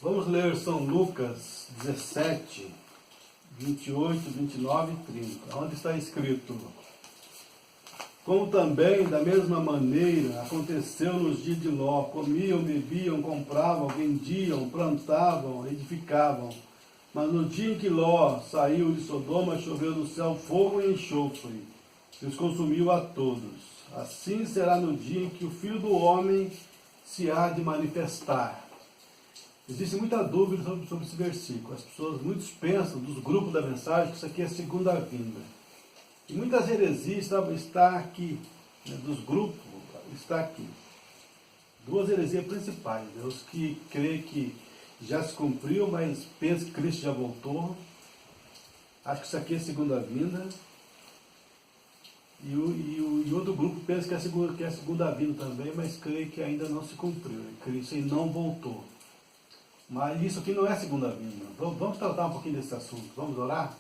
Vamos ler São Lucas 17, 28, 29 e 30, onde está escrito: como também, da mesma maneira, aconteceu nos dias de Ló: comiam, bebiam, compravam, vendiam, plantavam, edificavam. Mas no dia em que Ló saiu de Sodoma, choveu do céu fogo e enxofre, e os consumiu a todos. Assim será no dia em que o Filho do Homem se há de manifestar. Existe muita dúvida sobre esse versículo. As pessoas, muitos pensam, dos grupos da mensagem, que isso aqui é a segunda vinda. E muitas heresias está aqui, né, dos grupos, está aqui. Duas heresias principais. Os que creem que já se cumpriu, mas pensam que Cristo já voltou. Acho que isso aqui é a segunda vinda. E outro grupo pensa que é a segunda vinda também, mas crê que ainda não se cumpriu. Cristo não voltou. Mas isso aqui não é a segunda vinda. Vamos tratar um pouquinho desse assunto. Vamos orar?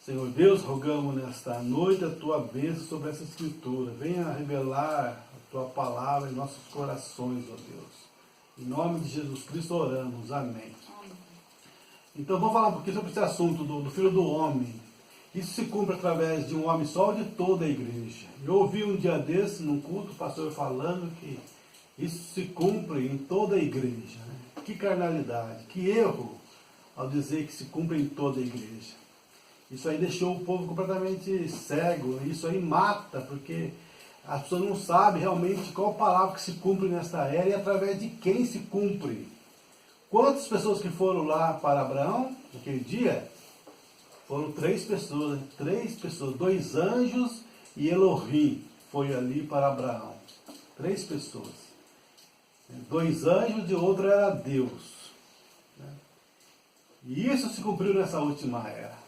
Senhor Deus, rogamos nesta noite a Tua bênção sobre essa escritura. Venha revelar a Tua palavra em nossos corações, ó Deus. Em nome de Jesus Cristo oramos. Amém. Então vamos falar um pouquinho sobre esse assunto do Filho do Homem. Isso se cumpre através de um homem só ou de toda a igreja. Eu ouvi um dia desse, num culto, o pastor falando que isso se cumpre em toda a igreja. Né? Que carnalidade, que erro ao dizer que se cumpre em toda a igreja. Isso aí deixou o povo completamente cego, isso aí mata, porque as pessoas não sabem realmente qual palavra que se cumpre nesta era e através de quem se cumpre. Quantas pessoas que foram lá para Abraão naquele dia? Foram 3 pessoas, 2 anjos e Elohim foi ali para Abraão. 3 pessoas. 2 anjos e outro era Deus. E isso se cumpriu nessa última era.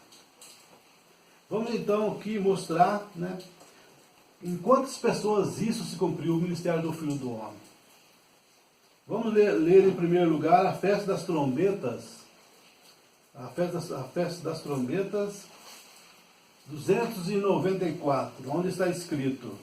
Vamos então aqui mostrar, né, em quantas pessoas isso se cumpriu, o ministério do Filho do Homem. Vamos ler em primeiro lugar a festa das trombetas. A festa das trombetas 294, onde está escrito: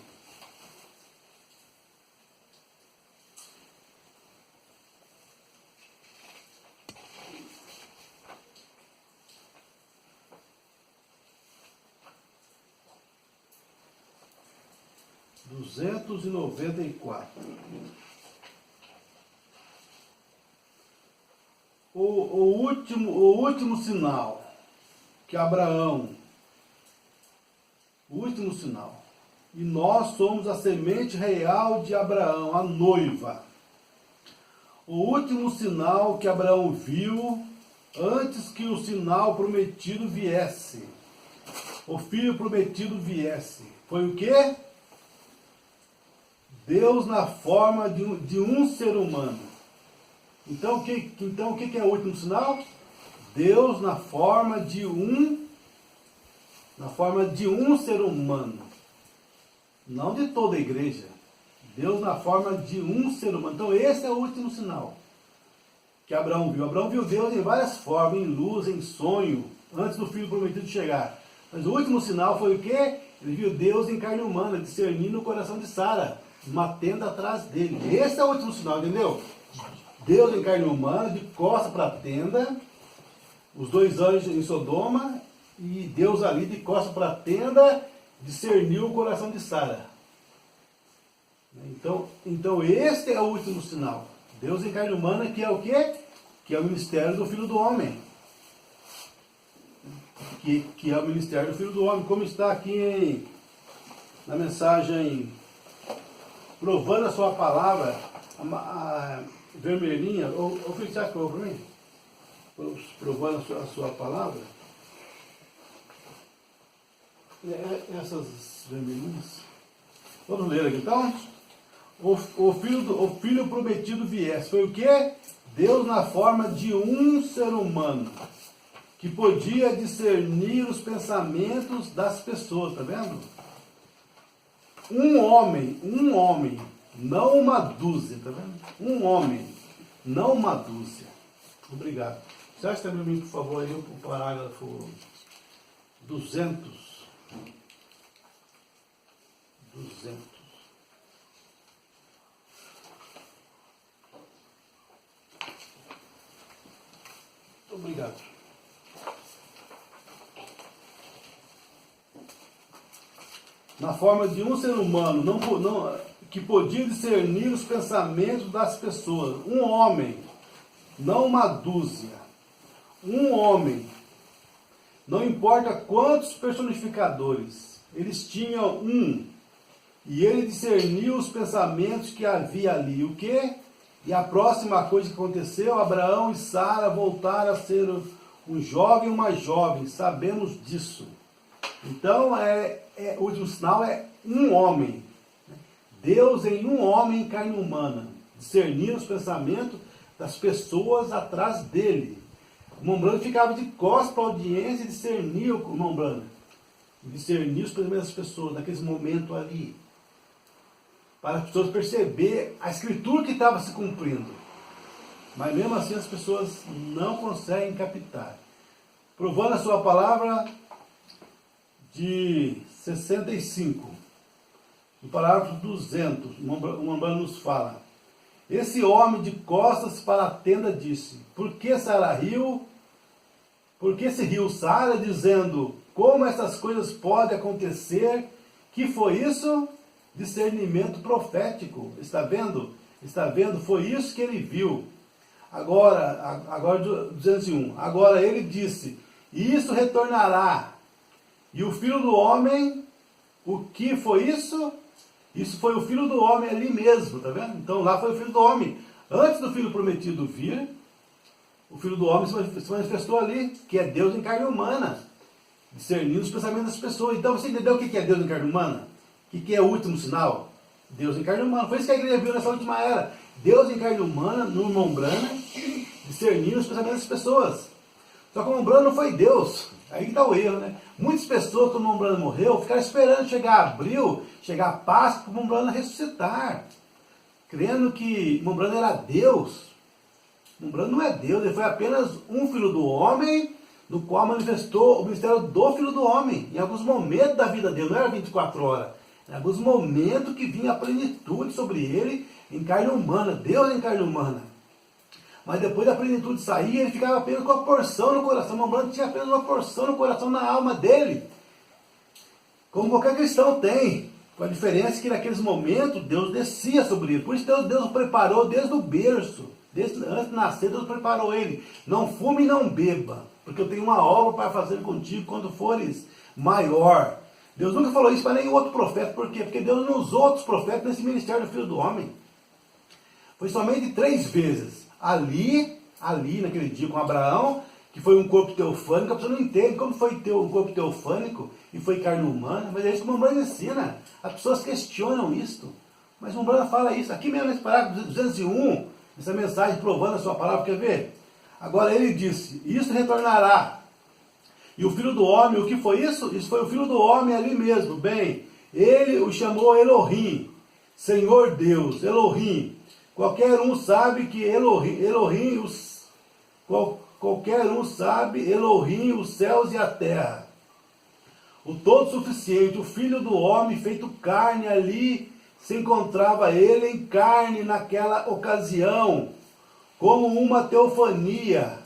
o último sinal que Abraão, o último sinal, e nós somos a semente real de Abraão, a noiva. O último sinal que Abraão viu antes que o sinal prometido viesse, o filho prometido viesse, foi o quê? Deus na forma de um ser humano. Então o que é o último sinal? Deus na forma de um ser humano. Não de toda a igreja. Deus na forma de um ser humano. Então esse é o último sinal que Abraão viu. Abraão viu Deus em várias formas, em luz, em sonho, antes do filho prometido chegar. Mas o último sinal foi o quê? Ele viu Deus em carne humana, discernindo o coração de Sara, uma tenda atrás dele. Esse é o último sinal, entendeu? Deus em carne humana, de costas para a tenda, os 2 anjos em Sodoma, e Deus ali de costas para a tenda, discerniu o coração de Sara. Então este é o último sinal. Deus em carne humana, que é o quê? Que é o ministério do Filho do Homem. Que é o ministério do Filho do Homem, como está aqui na mensagem Provando a Sua Palavra, a vermelhinha, ou filho, você achou para mim? Provando a sua palavra. Essas vermelhinhas. Vamos ler aqui então. O filho prometido viesse. Foi o quê? Deus na forma de um ser humano, que podia discernir os pensamentos das pessoas, tá vendo? Um homem, não uma dúzia, tá vendo? Um homem, não uma dúzia. Obrigado. Você acha também, por favor, aí o parágrafo 200. Obrigado. Na forma de um ser humano, que podia discernir os pensamentos das pessoas. Um homem, não uma dúzia. Um homem. Não importa quantos personificadores. Eles tinham um. E ele discerniu os pensamentos que havia ali. O quê? E a próxima coisa que aconteceu, Abraão e Sara voltaram a ser um jovem e uma jovem. Sabemos disso. Então, o último sinal é um homem. Deus em um homem em carne humana. Discernir os pensamentos das pessoas atrás dele. O irmão Branco ficava de costas para a audiência e discernia o irmão Branco. Discernir os pensamentos das pessoas naqueles momentos ali. Para as pessoas perceberem a escritura que estava se cumprindo. Mas mesmo assim as pessoas não conseguem captar. Provando a sua palavra de 65, no parágrafo 200, o irmão nos fala: esse homem de costas para a tenda disse: por que Sara riu? Por que se riu Sara, dizendo: como essas coisas podem acontecer? Que foi isso? Discernimento profético. Está vendo? Está vendo? Foi isso que ele viu. Agora 201. Agora ele disse: e isso retornará. E o filho do homem, o que foi isso? Isso foi o filho do homem ali mesmo, tá vendo? Então lá foi o filho do homem. Antes do filho prometido vir, o filho do homem se manifestou ali, que é Deus em carne humana, discernindo os pensamentos das pessoas. Então você entendeu o que é Deus em carne humana? O que é o último sinal? Deus em carne humana. Foi isso que a igreja viu nessa última era. Deus em carne humana, no irmão Branham, discernindo os pensamentos das pessoas. Só que o irmão Branham não foi Deus. Aí que está o erro, né? Muitas pessoas, quando o irmão Branham morreu, ficaram esperando chegar abril, chegar a Páscoa, para o irmão Branham ressuscitar. Crendo que o irmão Branham era Deus. O irmão Branham não é Deus, ele foi apenas um filho do homem, no qual manifestou o ministério do filho do homem. Em alguns momentos da vida dele, não era 24 horas. Em alguns momentos que vinha a plenitude sobre ele, em carne humana, Deus em carne humana. Mas depois da plenitude sair, ele ficava apenas com uma porção no coração. O irmão Branham tinha apenas uma porção no coração, na alma dele. Como qualquer cristão tem. Com a diferença que naqueles momentos, Deus descia sobre ele. Por isso Deus o preparou desde o berço. Antes de nascer, Deus preparou ele. Não fume e não beba, porque eu tenho uma obra para fazer contigo quando fores maior. Deus nunca falou isso para nenhum outro profeta. Por quê? Porque Deus não usou outros profetas nesse ministério do Filho do Homem. Foi somente 3 vezes. Ali, naquele dia com Abraão, que foi um corpo teofânico. A pessoa não entende como foi um corpo teofânico e foi carne humana. Mas é isso que o irmão Branham ensina. As pessoas questionam isso. Mas o irmão Branham fala isso. Aqui mesmo nesse parágrafo 201, essa mensagem provando a sua palavra, quer ver? Agora ele disse: isso retornará. E o filho do homem, o que foi isso? Isso foi o filho do homem ali mesmo. Bem, ele o chamou Elohim, Senhor Deus, Elohim. Qualquer um sabe que qualquer um sabe Elohim, os céus e a terra. O todo suficiente, o filho do homem feito carne ali, se encontrava ele em carne naquela ocasião, como uma teofania,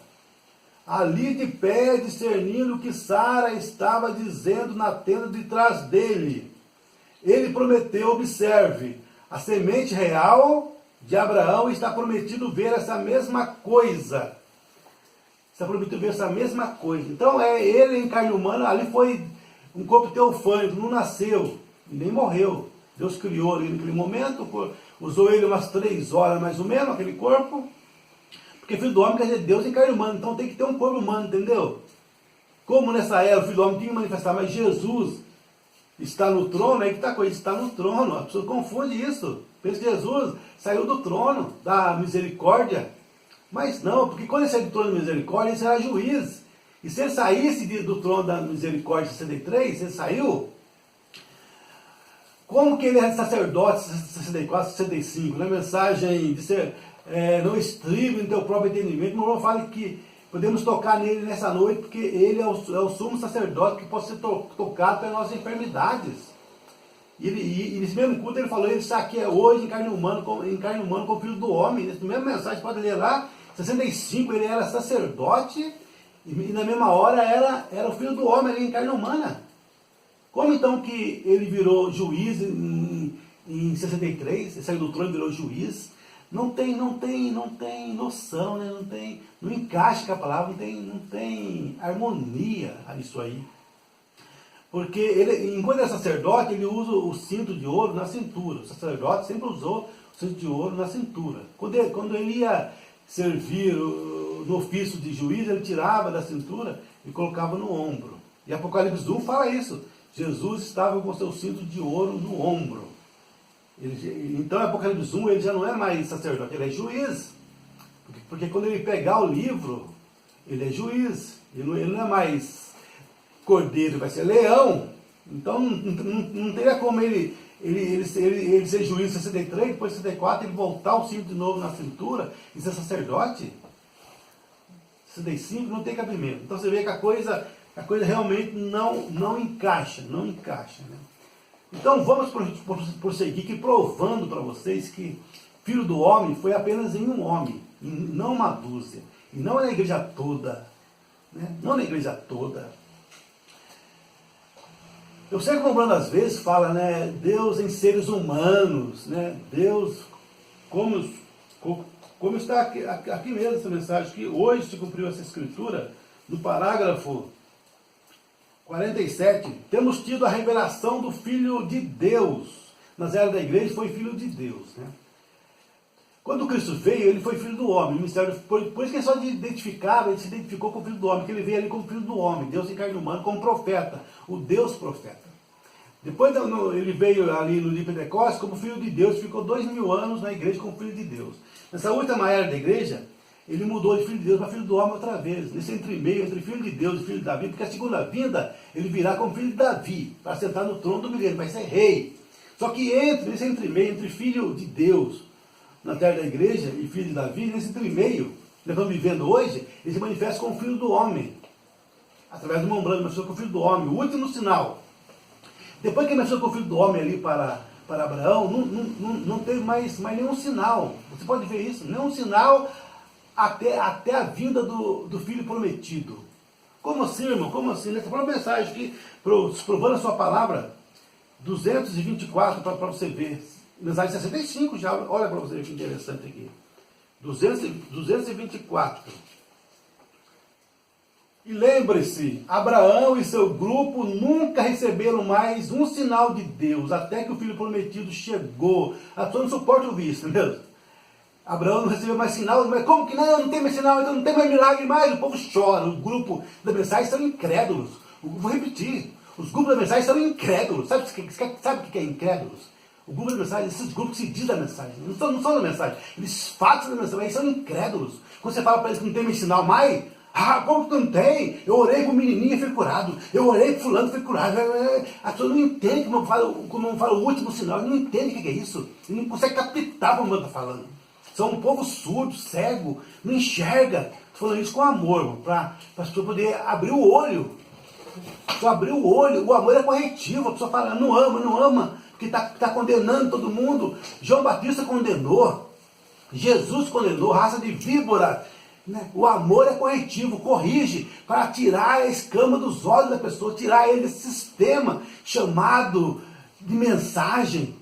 ali de pé, discernindo o que Sara estava dizendo na tenda de trás dele. Ele prometeu, observe, a semente real de Abraão está prometido ver essa mesma coisa. Está prometido ver essa mesma coisa. Então ele em carne humana, ali foi um corpo teofânico, não nasceu, nem morreu. Deus criou ele naquele momento, usou ele umas 3 horas mais ou menos, aquele corpo. Porque filho do homem quer dizer Deus em carne humana, então tem que ter um corpo humano, entendeu? Como nessa era o filho do homem tinha que manifestar, mas Jesus está no trono, aí que está a coisa, está no trono. A pessoa confunde isso. Pensa que Jesus saiu do trono da misericórdia. Mas não, porque quando ele saiu do trono da misericórdia, ele será juiz. E se ele saísse do trono da misericórdia 63, ele saiu, como que ele é sacerdote 64, 65? Na mensagem de ser, não estribe no teu próprio entendimento, o irmão fala que podemos tocar nele nessa noite, porque ele é o sumo sacerdote que pode ser tocado pelas nossas enfermidades. E nesse mesmo culto ele falou: ele está aqui hoje em carne humana como filho do homem. Nessa mesma mensagem, pode ler lá, 65, ele era sacerdote E na mesma hora era o Filho do Homem ali em carne humana. Como então que ele virou juiz em 63, ele saiu do trono e virou juiz? Não tem noção, né? Não encaixa com a palavra, não tem harmonia nisso aí. Porque ele, enquanto é sacerdote, ele usa o cinto de ouro na cintura. O sacerdote sempre usou o cinto de ouro na cintura. Quando ele ia servir no ofício de juiz, ele tirava da cintura e colocava no ombro. E Apocalipse 1 fala isso. Jesus estava com seu cinto de ouro no ombro. Então, em Apocalipse 1, ele já não é mais sacerdote, ele é juiz. Porque quando ele pegar o livro, ele é juiz. Ele não é mais cordeiro, vai ser leão. Então, não teria como ele ser juiz em 63, depois em 64, ele voltar o cinto de novo na cintura e ser sacerdote. 65 não tem cabimento. Então, você vê que a coisa realmente não encaixa, né? Então vamos prosseguir aqui provando para vocês que Filho do Homem foi apenas em um homem, e não uma dúzia, e não na igreja toda, né? Não na igreja toda. Eu sei que o Bruno às vezes fala, né, Deus em seres humanos, né? Deus como está aqui mesmo essa mensagem, que hoje se cumpriu essa escritura, no parágrafo 47, temos tido a revelação do Filho de Deus. Nas eras da igreja foi Filho de Deus, né? Quando Cristo veio, ele foi Filho do Homem. O ministério, por isso que ele só identificava, ele se identificou com o Filho do Homem, que ele veio ali como Filho do Homem, Deus em carne humana, como profeta, o Deus profeta. Depois ele veio ali no dia de Pentecostes como Filho de Deus, ficou 2000 anos na igreja como Filho de Deus. Nessa última era da igreja, ele mudou de Filho de Deus para Filho do Homem outra vez. Nesse entremeio entre Filho de Deus e Filho de Davi, porque a segunda vinda, ele virá como Filho de Davi, para sentar no trono do milênio, vai ser rei. Só que nesse entremeio, entre Filho de Deus na terra da igreja e Filho de Davi, nesse entremeio, que nós estamos vivendo hoje, ele se manifesta como Filho do Homem. Através do Mombrano, manifestou como Filho do Homem, o último sinal. Depois que ele manifestou como Filho do Homem ali para Abraão, não teve mais nenhum sinal. Você pode ver isso, nenhum sinal até a vinda do Filho prometido. Como assim, irmão? Como assim? Nessa própria mensagem aqui, provando a sua palavra, 224 para você ver. Mensagem 65 já, olha para você ver que interessante aqui. 224. E lembre-se, Abraão e seu grupo nunca receberam mais um sinal de Deus, até que o Filho prometido chegou. A pessoa não suporta ouvir isso, entendeu? Abraão não recebeu mais sinal, mas como que não tem mais sinal, então não tem mais milagre mais? O povo chora, o grupo da mensagem são incrédulos. Vou repetir, os grupos da mensagem são incrédulos. Sabe o que é incrédulos? O grupo da mensagem, esses grupos que se diz da mensagem, não são da mensagem, eles falam da mensagem, mas são incrédulos. Quando você fala para eles que não tem mais sinal mais, como que não tem? Eu orei para o menininho e foi curado, eu orei para o fulano e foi curado. A pessoa não entende como fala o último sinal, ele não entende o que é isso, ele não consegue captar como está falando. São um povo surdo, cego, não enxerga. Estou falando isso com amor, para a pessoa poder abrir o olho. Só abrir o olho, o amor é corretivo, a pessoa fala, não ama, porque está condenando todo mundo. João Batista condenou, Jesus condenou, raça de víbora. Né? O amor é corretivo, corrige, para tirar a escama dos olhos da pessoa, tirar ele desse sistema chamado de mensagem.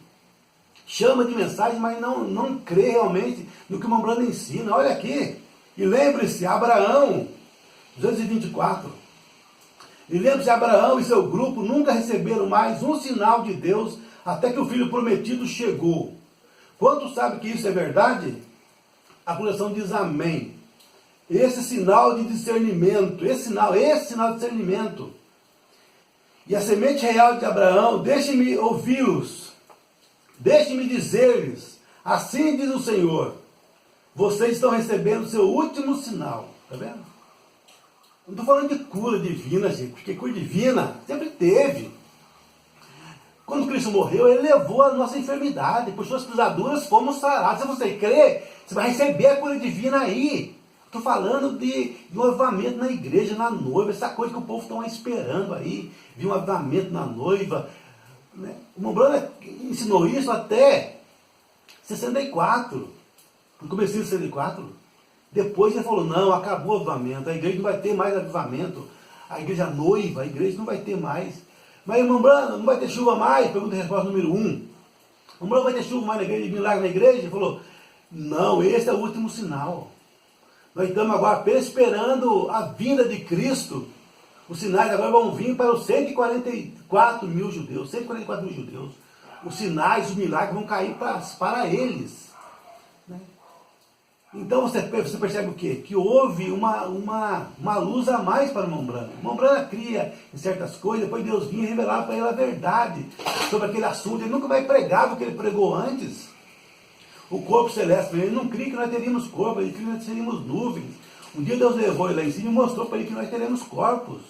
Chama de mensagem, mas não crê realmente no que o Mombrano ensina. Olha aqui, e lembre-se, Abraão, 224. E lembre-se, Abraão e seu grupo nunca receberam mais um sinal de Deus até que o Filho prometido chegou. Quantos sabem que isso é verdade? A congregação diz amém. Esse sinal de discernimento, esse sinal de discernimento. E a semente real de Abraão, deixe-me ouvi-los, deixe-me dizer-lhes, assim diz o Senhor, vocês estão recebendo o seu último sinal. Está vendo? Não estou falando de cura divina, gente, porque cura divina sempre teve. Quando Cristo morreu, ele levou a nossa enfermidade, por suas pisaduras fomos sarados. Se você crê, você vai receber a cura divina aí. Estou falando de um avivamento na igreja, na noiva, essa coisa que o povo está esperando aí, de um avivamento na noiva. Né? O Mombrano ensinou isso até 64, no começo de 64. Depois ele falou, não, acabou o avivamento, a igreja não vai ter mais avivamento, a igreja noiva, a igreja não vai ter mais. Mas, irmão Branham, não vai ter chuva mais? Pergunta e resposta número 1. Irmão Branham, vai ter chuva mais na igreja, milagre na igreja? Ele falou, não, esse é o último sinal. Nós estamos agora apenas esperando a vinda de Cristo. Os sinais agora vão vir para os 144 mil judeus. 144 mil judeus. Os sinais, os milagres vão cair para eles. Né? Então você percebe o quê? Que houve uma luz a mais para o irmão Branham. O irmão Branham cria em certas coisas, depois Deus vinha revelar para ele a verdade sobre aquele assunto. Ele nunca vai pregar o que ele pregou antes. O corpo celeste, ele não cria que nós teríamos corpo, ele cria que nós teríamos nuvens. Um dia Deus levou ele lá em cima e mostrou para ele que nós teremos corpos.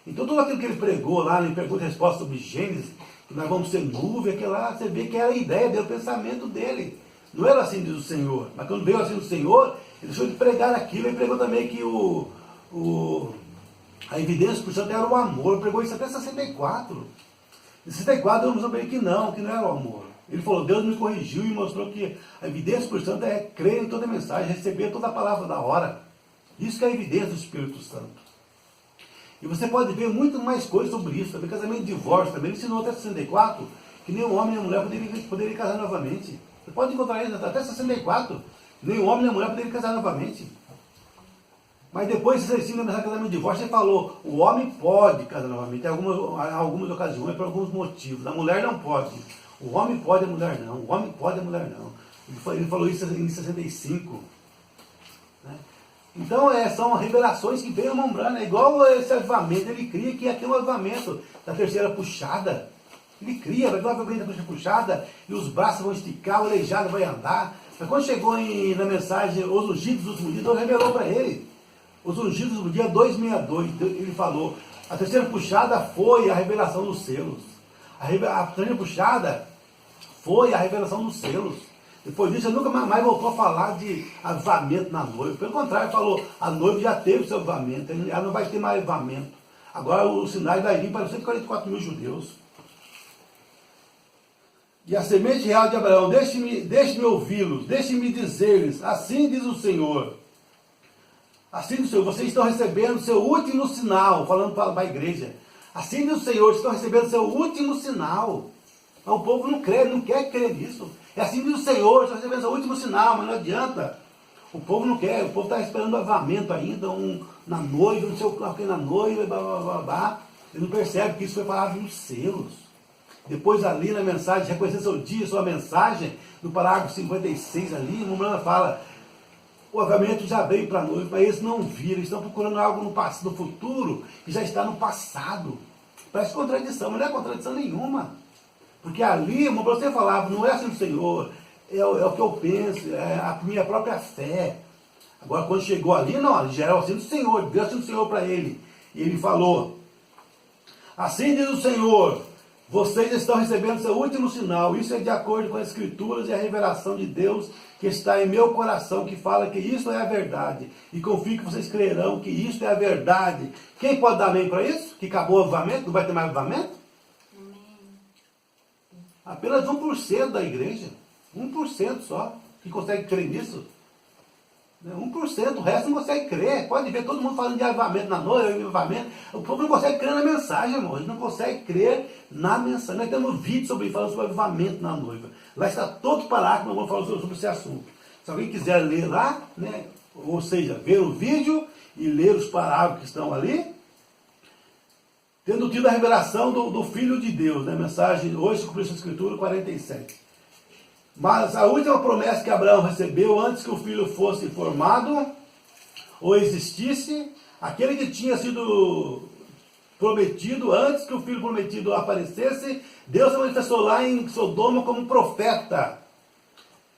Então tudo aquilo que ele pregou lá, em pergunta e resposta sobre Gênesis, que nós vamos ser nuvem, aquilo lá, você vê que era a ideia dele, o pensamento dele. Não era assim diz o Senhor. Mas quando veio assim do Senhor, ele deixou de pregar aquilo, ele pregou também que a evidência por santo era o amor. Ele pregou isso até 64. Em 64 eu mostrou para ele que não era o amor. Ele falou, Deus me corrigiu e mostrou que a evidência por santo é crer em toda a mensagem, receber toda a palavra da hora. Isso que é a evidência do Espírito Santo. E você pode ver muito mais coisas sobre isso. Também casamento de divórcio, também ele ensinou até 64, que nem um homem nem a mulher poderia casar novamente. Você pode encontrar isso até 64, nem o homem nem a mulher poderia casar novamente. Mas depois, se você ensina a casamento de divórcio, ele falou, o homem pode casar novamente, em algumas ocasiões, por alguns motivos. A mulher não pode. O homem pode, a mulher não. O homem pode, a mulher não. Ele falou isso em 65. Né? Então, são revelações que veio nombrando. É igual esse avivamento. Ele cria que ia ter um avivamento da terceira puxada. Ele cria, vai ter um avivamento da terceira puxada, e os braços vão esticar, o aleijado vai andar. Mas quando chegou na mensagem, os ungidos dos últimos dias, Deus revelou para ele. Os ungidos do dia 262, ele falou, a terceira puxada foi a revelação dos selos. A terceira puxada foi a revelação dos selos. Depois disso, ele nunca mais voltou a falar de avivamento na noiva. Pelo contrário, falou, a noiva já teve seu avivamento, ela não vai ter mais avivamento. Agora o sinal vai vir para os 144 mil judeus. E a semente real de Abraão, deixe-me ouvi-los, deixe-me dizer-lhes, assim diz o Senhor. Assim diz o Senhor, vocês estão recebendo o seu último sinal, falando para a igreja. Assim diz o Senhor, vocês estão recebendo o seu último sinal. Mas o povo não crê, não quer crer nisso. É assim diz o Senhor, estão recebendo o seu último sinal, mas não adianta. O povo não quer, o povo está esperando o avivamento ainda, na noiva, não sei o que na noiva, blá, blá, blá, blá. Ele não percebe que isso foi falado nos selos. Depois ali na mensagem, reconhecer seu dia, sua mensagem, no parágrafo 56 ali, o Murana fala, o avivamento já veio para a noiva, mas eles não viram, eles estão procurando algo no futuro, que já está no passado. Parece contradição, mas não é contradição nenhuma. Porque ali, como você falava, não é assim do Senhor, é o que eu penso, é a minha própria fé. Agora, quando chegou ali, não, já era assim do Senhor, Deus assim do Senhor para ele. E ele falou, assim diz o Senhor, vocês estão recebendo seu último sinal, isso é de acordo com as Escrituras e a revelação de Deus que está em meu coração, que fala que isso é a verdade. E confio que vocês crerão que isso é a verdade. Quem pode dar amém para isso? Que acabou o avivamento? Não vai ter mais avivamento? Apenas 1% da igreja, 1% só, que consegue crer nisso. 1%, o resto não consegue crer. Pode ver todo mundo falando de avivamento na noiva, avivamento. O povo não consegue crer na mensagem, irmão. Ele não consegue crer na mensagem. Nós temos vídeo falando sobre avivamento na noiva. Lá está todo o parágrafo, nós vamos falar sobre esse assunto. Se alguém quiser ler lá, né, ou seja, ver o vídeo e ler os parágrafos que estão ali, tendo tido a revelação do Filho de Deus, né? Mensagem, hoje cumpriu a Escritura 47. Mas a última promessa que Abraão recebeu antes que o filho fosse formado ou existisse, aquele que tinha sido prometido antes que o filho prometido aparecesse, Deus se manifestou lá em Sodoma como profeta,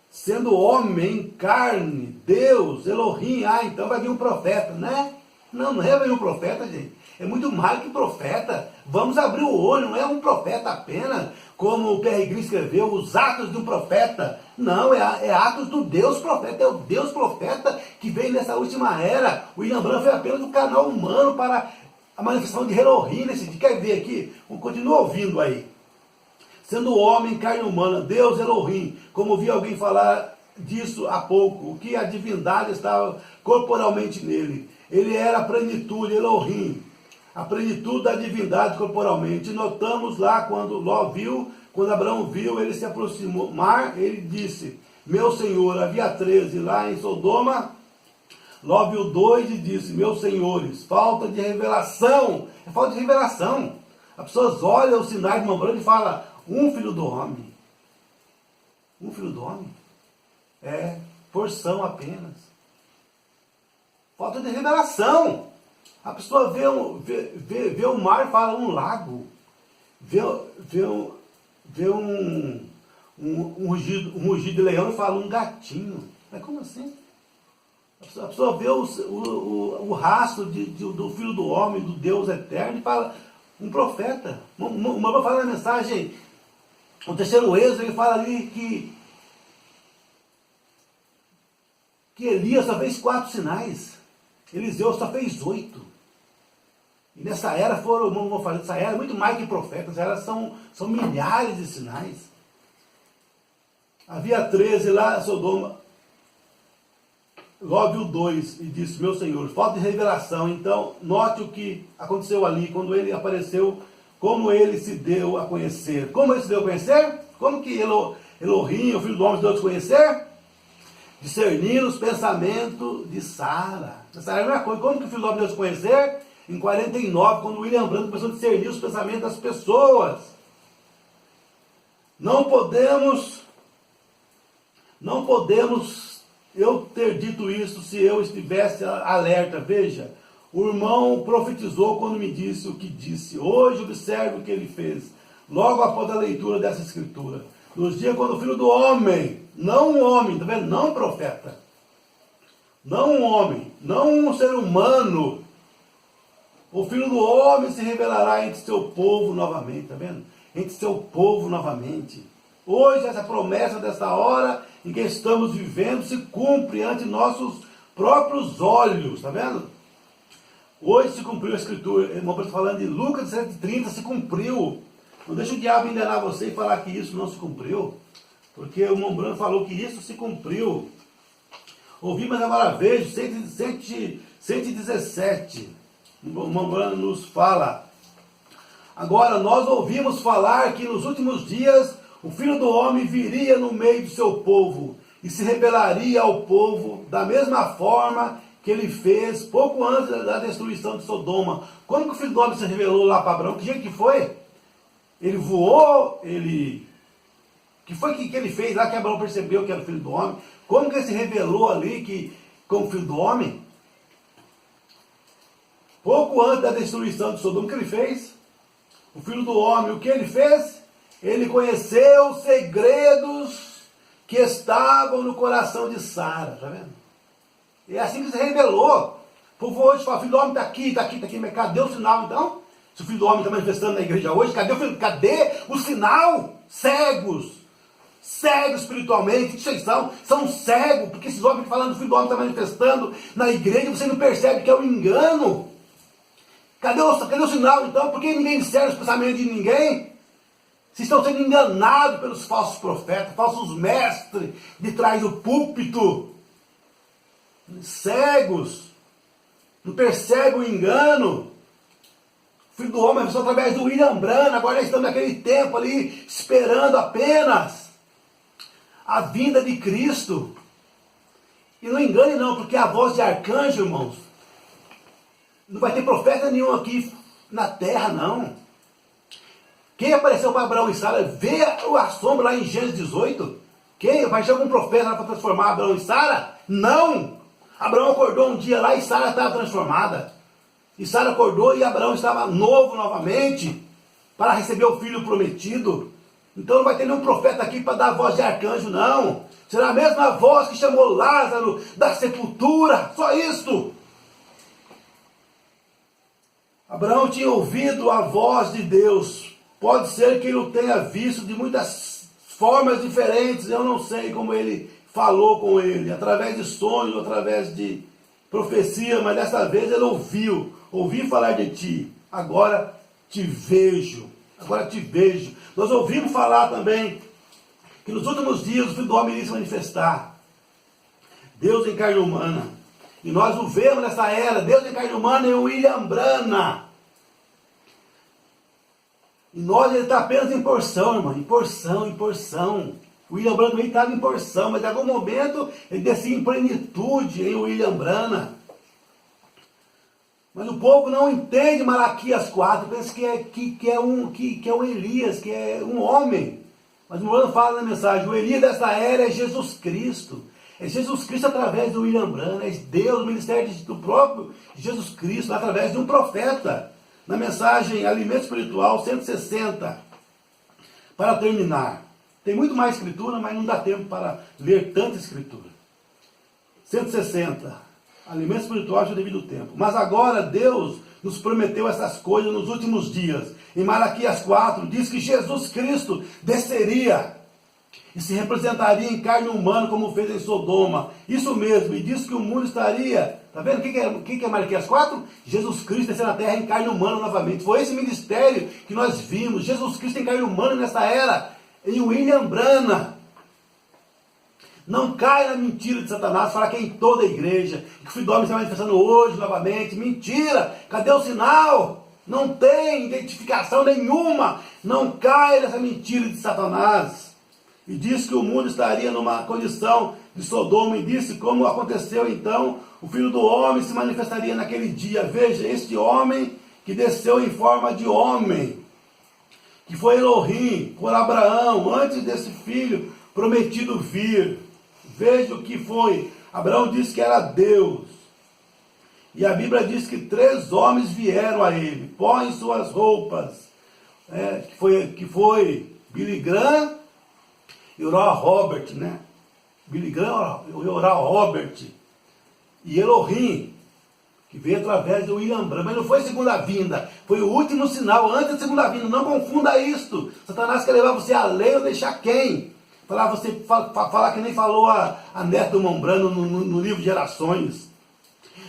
sendo homem, carne, Deus, Elohim. Então vai vir um profeta, né? Não é um profeta, gente. É muito mais que profeta. Vamos abrir o olho, não é um profeta apenas, como o Pierre Gris escreveu, os atos de um profeta. Não, é atos do Deus profeta, é o Deus profeta que veio nessa última era. O William Branham foi apenas um canal humano para a manifestação de Elohim nesse dia. Quer ver aqui? Continua ouvindo aí. Sendo homem, carne humana, Deus Elohim, como ouvi alguém falar disso há pouco, o que a divindade estava corporalmente nele. Ele era a plenitude, Elohim, a plenitude da divindade corporalmente. Notamos lá quando Ló viu, quando Abraão viu, ele se aproximou, ele disse, meu Senhor, havia 13 lá em Sodoma, Ló viu 2 e disse, meus senhores, falta de revelação, é falta de revelação. As pessoas olham os sinais de Mambrando e falam, um filho do homem. Um filho do homem? É porção apenas. Falta de revelação. A pessoa vê o mar e fala um lago. Vê um rugido de leão e fala um gatinho. Mas como assim? A pessoa vê o rastro do Filho do Homem, do Deus eterno, e fala, um profeta. Uma vez fala na mensagem, o terceiro Êxodo, ele fala ali que Elias só fez 4 sinais, Eliseu só fez 8. E nessa era essa era é muito mais que profetas, essa era são milhares de sinais. Havia 13 lá em Sodoma. Ló viu 2 e disse, meu Senhor, falta de revelação. Então, note o que aconteceu ali, quando ele apareceu, como ele se deu a conhecer. Como ele se deu a conhecer? Como que Elohim, o Filho do Homem, se deu a conhecer? Discernindo os pensamentos de Sara. Essa era a mesma coisa. Como que o Filho do Homem deu a conhecer? Em 49, quando William Branco começou a discernir os pensamentos das pessoas. Não podemos eu ter dito isso se eu estivesse alerta. Veja, o irmão profetizou quando me disse o que disse. Hoje observe o que ele fez. Logo após a leitura dessa escritura. Nos dias quando o Filho do Homem, não um homem, tá vendo? Não um profeta. Não um homem, não um ser humano. O Filho do Homem se revelará entre seu povo novamente, tá vendo? Entre seu povo novamente. Hoje essa promessa dessa hora em que estamos vivendo se cumpre ante nossos próprios olhos, tá vendo? Hoje se cumpriu a escritura, irmão, estou falando de Lucas 7,30, se cumpriu. Não deixa o diabo enganar você e falar que isso não se cumpriu, porque o irmão Branco falou que isso se cumpriu. Ouvi, mas agora vejo, 117, o irmão Branco nos fala, agora nós ouvimos falar que nos últimos dias o Filho do Homem viria no meio do seu povo e se revelaria ao povo da mesma forma que ele fez pouco antes da destruição de Sodoma. Quando que o Filho do Homem se revelou lá para Abraão? Que jeito que foi? Ele voou, que foi que ele fez lá que Abraão percebeu que era o Filho do Homem? Como que ele se revelou ali como Filho do Homem? Pouco antes da destruição de Sodoma, o que ele fez? O Filho do Homem, o que ele fez? Ele conheceu os segredos que estavam no coração de Sara, tá vendo? É assim que se revelou. O povo hoje fala, o Filho do Homem está aqui, mas cadê o sinal então? Se o Filho do Homem está manifestando na igreja hoje, cadê o sinal? Cegos espiritualmente, que vocês são cegos, porque esses homens falando do Filho do Homem está manifestando na igreja, você não percebe que é um engano. Cadê o sinal então? Por que ninguém discerne os pensamentos de ninguém? Vocês estão sendo enganados pelos falsos profetas, falsos mestres de trás do púlpito. Cegos. Não percebem o engano. O Filho do Homem é através do William Branham. Agora estamos naquele tempo ali, esperando apenas a vinda de Cristo. E não engane não, porque a voz de arcanjo, irmãos, não vai ter profeta nenhum aqui na terra, não. Quem apareceu para Abraão e Sara? Vê a sombra lá em Gênesis 18? Quem? Apareceu algum profeta lá para transformar Abraão e Sara? Não! Abraão acordou um dia lá e Sara estava transformada. E Sara acordou e Abraão estava novo novamente para receber o filho prometido. Então não vai ter nenhum profeta aqui para dar a voz de arcanjo, não. Será a mesma voz que chamou Lázaro da sepultura. Só isso. Abraão tinha ouvido a voz de Deus. Pode ser que ele o tenha visto de muitas formas diferentes. Eu não sei como ele falou com ele. Através de sonhos, através de profecia. Mas dessa vez ele ouviu. Ouvi falar de ti. Agora te vejo. Agora te vejo. Nós ouvimos falar também que nos últimos dias o Filho do Homem iria se manifestar. Deus em carne humana. E nós o vemos nessa era, Deus em carne humana em William Branham. E nós, ele está apenas em porção, irmão, em porção, em porção. O William Branham também estava em porção, mas em algum momento ele descia em plenitude em William Branham. Mas o povo não entende Malaquias 4, pensa que é um Elias, que é um homem. Mas o Branham fala na mensagem, o Elias dessa era é Jesus Cristo. É Jesus Cristo através do William Branham, é Deus, o ministério do próprio Jesus Cristo, através de um profeta. Na mensagem Alimento Espiritual 160, para terminar. Tem muito mais escritura, mas não dá tempo para ler tanta escritura. 160, Alimento Espiritual já devido ao tempo. Mas agora Deus nos prometeu essas coisas nos últimos dias. Em Malaquias 4 diz que Jesus Cristo desceria e se representaria em carne humana como fez em Sodoma. Isso mesmo, e diz que o mundo estaria... Está vendo o que é Malaquias 4? Jesus Cristo descendo na terra em carne humana novamente. Foi esse ministério que nós vimos. Jesus Cristo em carne humana nessa era, em William Branham. Não caia na mentira de Satanás, falar que é em toda a igreja, que o Filho do Homem está manifestando hoje novamente. Mentira! Cadê o sinal? Não tem identificação nenhuma. Não caia nessa mentira de Satanás. E diz que o mundo estaria numa condição de Sodoma, e disse como aconteceu então, o Filho do Homem se manifestaria naquele dia. Veja, este homem que desceu em forma de homem, que foi Elohim por Abraão, antes desse filho prometido vir. Veja o que foi. Abraão disse que era Deus. E a Bíblia diz que 3 homens vieram a ele, põem suas roupas, que foi Billy Graham e Oral Robert, né? Billy Graham e Oral Robert. E Elohim, que veio através do William Branham. Mas não foi segunda vinda, foi o último sinal, antes da segunda vinda. Não confunda isto. Satanás quer levar você além ou deixar quem? Falar que nem falou a neta do Mombrano no livro de Gerações.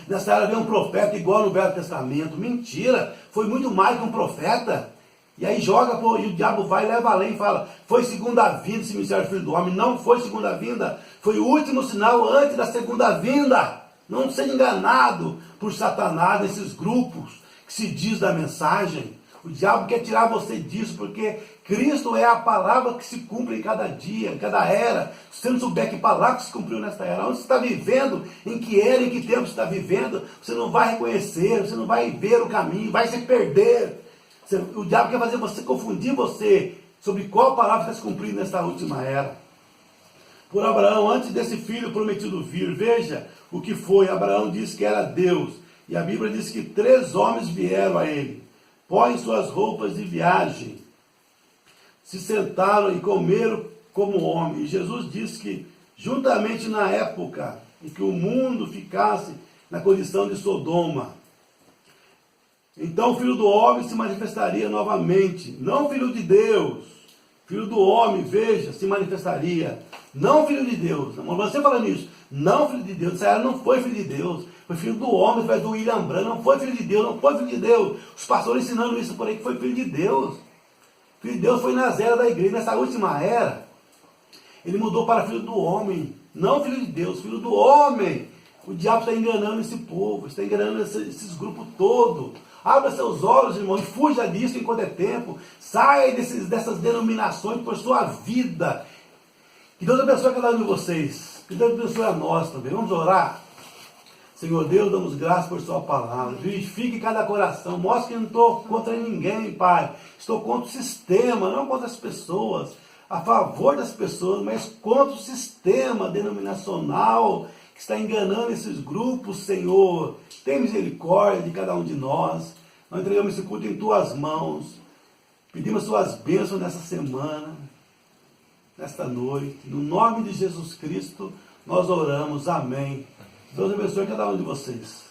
Nessa era veio um profeta igual no Velho Testamento. Mentira, foi muito mais que um profeta. E aí joga, e o diabo vai e leva além e fala, foi segunda vinda esse ministério do Filho do Homem. Não foi segunda vinda, foi o último sinal antes da segunda vinda. Não seja enganado por Satanás, nesses grupos que se diz da mensagem. O diabo quer tirar você disso, porque Cristo é a palavra que se cumpre em cada dia, em cada era. Se você não souber que palavra que se cumpriu nesta era, onde você está vivendo, em que era, em que tempo você está vivendo, você não vai reconhecer, você não vai ver o caminho, vai se perder. O diabo quer fazer você confundir você sobre qual palavra está se cumprindo nesta última era. Por Abraão, antes desse filho prometido vir, veja o que foi. Abraão disse que era Deus. E a Bíblia diz que 3 homens vieram a ele. Põem suas roupas de viagem. Se sentaram e comeram como homem. E Jesus disse que, juntamente na época em que o mundo ficasse na condição de Sodoma, então o Filho do Homem se manifestaria novamente. Não Filho de Deus. Filho do Homem, veja, se manifestaria. Não Filho de Deus. Você falando isso. Não Filho de Deus. Essa era não foi Filho de Deus. Foi Filho do Homem, através do William Branham. Não foi Filho de Deus, não foi Filho de Deus. Os pastores ensinando isso por aí, que foi Filho de Deus. Filho de Deus foi nas eras da igreja. Nessa última era, ele mudou para Filho do Homem. Não Filho de Deus, Filho do Homem. O diabo está enganando esse povo, está enganando esses grupos todos. Abra seus olhos, irmão, e fuja disso enquanto é tempo. Saia dessas denominações por sua vida. Que Deus abençoe cada um de vocês. Que Deus abençoe a nós também. Vamos orar? Senhor Deus, damos graças por sua palavra. Vivifique cada coração. Mostre que eu não estou contra ninguém, Pai. Estou contra o sistema, não contra as pessoas. A favor das pessoas, mas contra o sistema denominacional que está enganando esses grupos, Senhor. Tem misericórdia de cada um de nós. Nós entregamos esse culto em Tuas mãos. Pedimos Suas bênçãos nessa semana, nesta noite. No nome de Jesus Cristo, nós oramos. Amém. Deus abençoe cada um de vocês.